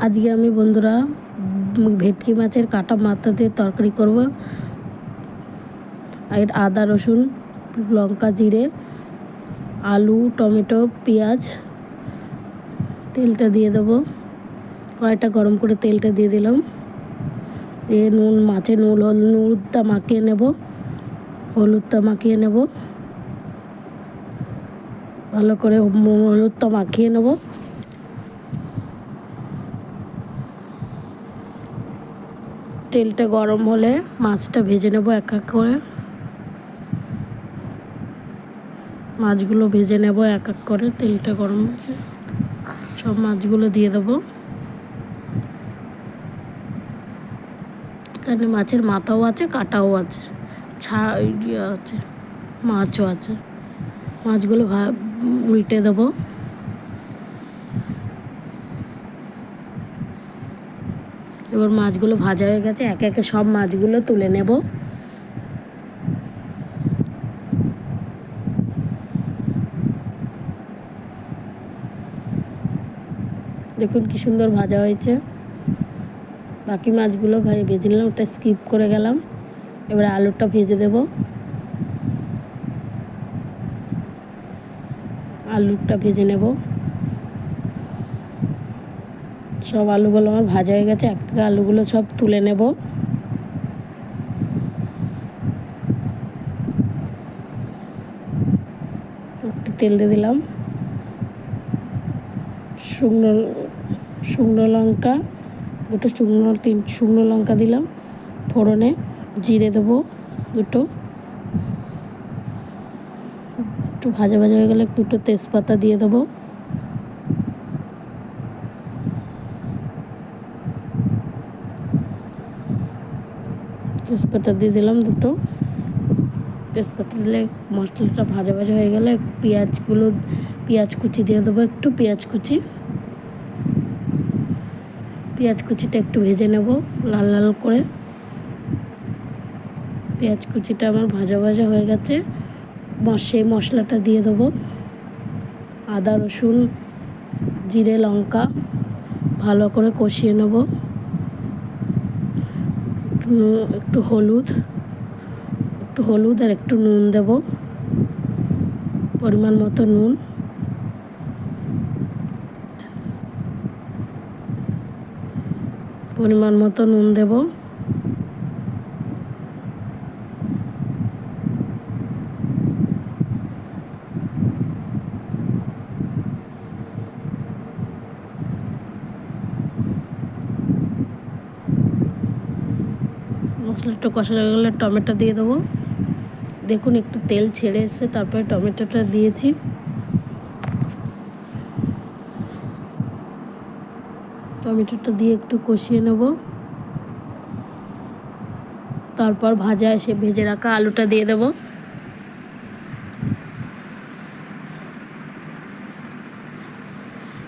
আজকে আমি বন্ধুরা ভেটকি মাছের কাটা মাথা দিয়ে তরকারি করব। আর আদা রসুন লঙ্কা জিরে আলু টমেটো পেঁয়াজ তেলটা দিয়ে দেবো। কড়াইটা গরম করে তেলটা দিয়ে দিলাম। নুন মাছে নুনটা মাখিয়ে নেব, হলুদটা মাখিয়ে নেব, ভালো করে হলুদটা মাখিয়ে নেব। তেলটা গরম হলে মাছটা ভেজে নেব এক এক করে। মাছগুলো ভেজে নেব এক এক করে। তেলটা গরম হলে সব মাছগুলো দিয়ে দেবো। এখানে মাছের মাথাও আছে, কাটাও আছে, আছে, মাছও আছে। মাছগুলো উল্টে দেবো। এবার মাছগুলো ভাজা হয়ে গেছে, একে একে সব মাছগুলো তুলে নেব। দেখুন কি সুন্দর ভাজা হয়েছে। বাকি মাছগুলো ভেজে নিলাম, ওটা স্কিপ করে গেলাম। এবার আলুটা ভেজে দেব। আলুটা ভেজে নেব। সব আলুগুলো আমার ভাজা হয়ে গেছে, এক এক আলুগুলো সব তুলে নেব। একটু তেল দিয়ে দিলাম, শুকনো লঙ্কা দুটো, শুকনো লঙ্কা দিলাম ফোড়নে। জিরে দেবো দুটো, একটু ভাজা ভাজা হয়ে গেলে দুটো তেজপাতা দিয়ে দেবো। তেজপাতা দিয়ে দিলাম দুটো। তেজপাতা দিলে মশলাটা ভাজা ভাজা হয়ে গেলে পেঁয়াজ কুচি দিয়ে দেবো। একটু পেঁয়াজ কুচিটা একটু ভেজে নেব লাল লাল করে। পেঁয়াজ কুচিটা আমার ভাজা ভাজা হয়ে গেছে। সেই মশলাটা দিয়ে দেবো। আদা রসুন জিরে লঙ্কা ভালো করে কষিয়ে নেব। একটু হলুদ আর একটু নুন দেব, পরিমাণ মতো নুন। দেব। মশলা একটু কষা হয়ে গেলে টমেটো দিয়ে দেবো। দেখুন একটু তেল ছেড়ে এসছে, তারপরে টমেটোটা দিয়েছি। টমেটোটা দিয়ে একটু কষিয়ে নেব। তারপর ভেজে রাখা আলুটা দিয়ে দেব।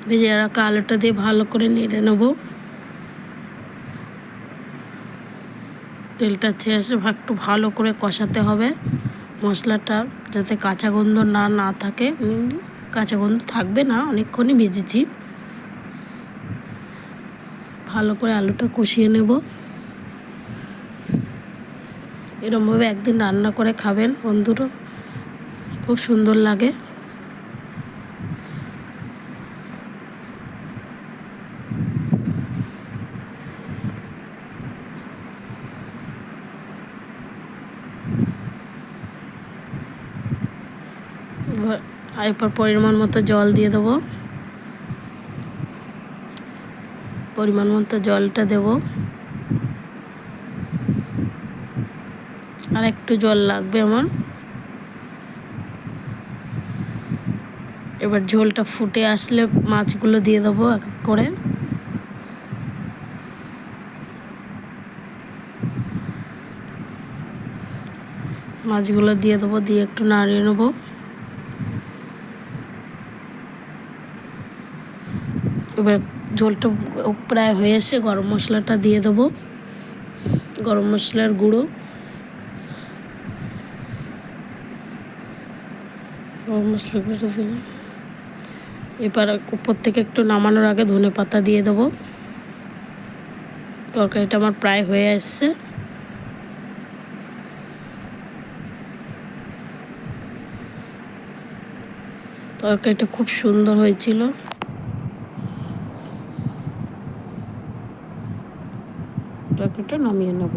ভেজে রাখা আলুটা দিয়ে ভালো করে নেড়ে নেব। তেলটা ছেড়ে একটু ভালো করে কষাতে হবে মশলাটা, যাতে কাঁচা গন্ধ না থাকে। কাঁচা গন্ধ থাকবে না, অনেকক্ষণই ভেজেছি। ভালো করে আলুটা কষিয়ে নেব। এরকমভাবে একদিন রান্না করে খাবেন বন্ধুরা, খুব সুন্দর লাগে। এরপর পরিমাণ মতো জল দিয়ে দেবো। পরিমাণ মতো জলটা দেব। আর একটু জল লাগবে আমার। এবার ঝোলটা ফুটে আসলে মাছগুলো দিয়ে দেবো এক এক করে। মাছগুলো দিয়ে দেবো, দিয়ে একটু নাড়িয়ে নেব। এবার ঝোলটা প্রায় হয়ে এসে গরম মশলাটা দিয়ে দেবো। গরম মশলার গুঁড়ো, গরম মশলা গুঁড়োটা দিলাম। এবার উপর থেকে একটু নামানোর আগে ধনেপাতা দিয়ে দেবো। তরকারিটা আমার প্রায় হয়ে আসছে। তরকারিটা খুব সুন্দর হয়েছিল। তরকারিটা নামিয়ে নেব।